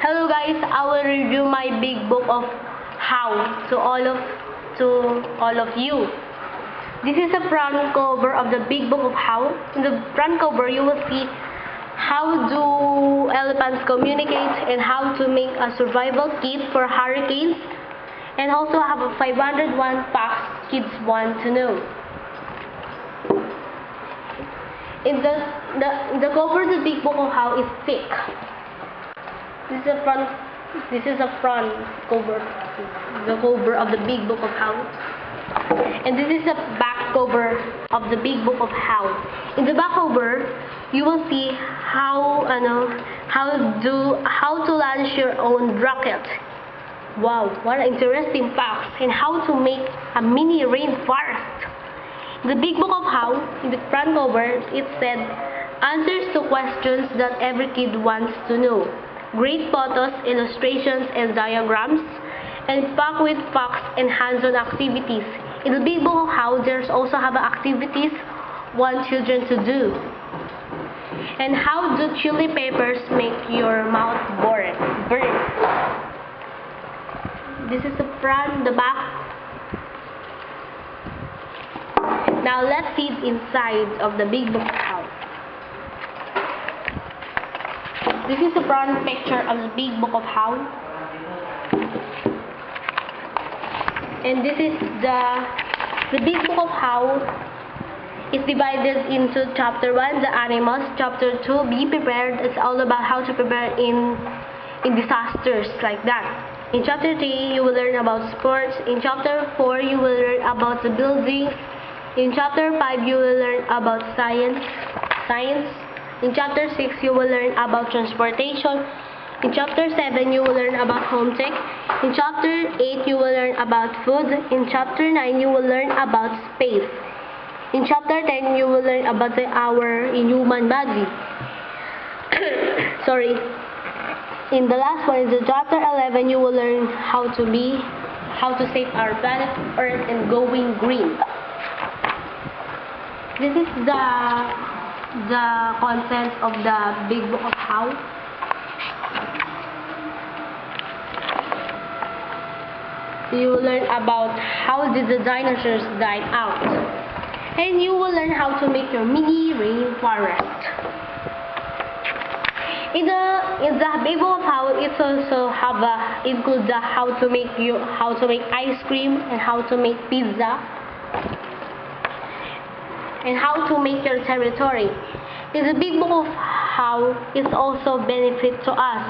Hello guys, I will review my big book of how to all of you. This is the front cover of the big book of how. In the front cover, you will see how do elephants communicate and how to make a survival kit for hurricanes, and also have a 501 facts kids want to know. In the cover of the big book of how is thick. This is a front cover, the cover of the big book of how, and this is the back cover of the big book of how. In the back cover, you will see how to launch your own rocket. Wow, what an interesting facts, and how to make a mini rainforest. The big book of how, in the front cover, it said answers to questions that every kid wants to know. Great photos, illustrations, and diagrams, and packed with facts and hands-on activities. In the big book of how, there's also have activities want children to do. And how do chili peppers make your mouth burn? This is the front, the back. Now let's see inside of the big book of how. This is the front picture of the big book of how. And this is the big book of how is divided into chapter 1, the animals, chapter 2, be prepared. It's all about how to prepare in disasters like that. In chapter 3, you will learn about sports. In chapter 4, you will learn about the building. In chapter 5, you will learn about science. In chapter 6, you will learn about transportation. In chapter 7, you will learn about home tech. In chapter 8, you will learn about food. In chapter 9, you will learn about space. In chapter 10, you will learn about the hour in human body. Sorry. In the last one, in the chapter 11, you will learn how to save our planet Earth and going green. This is the content of the big book of how. You will learn about how did the dinosaurs die out, and you will learn how to make your mini rainforest. In the big book of how, it also includes how to make ice cream and how to make pizza, and how to make your territory. In the big book of how, it also benefit to us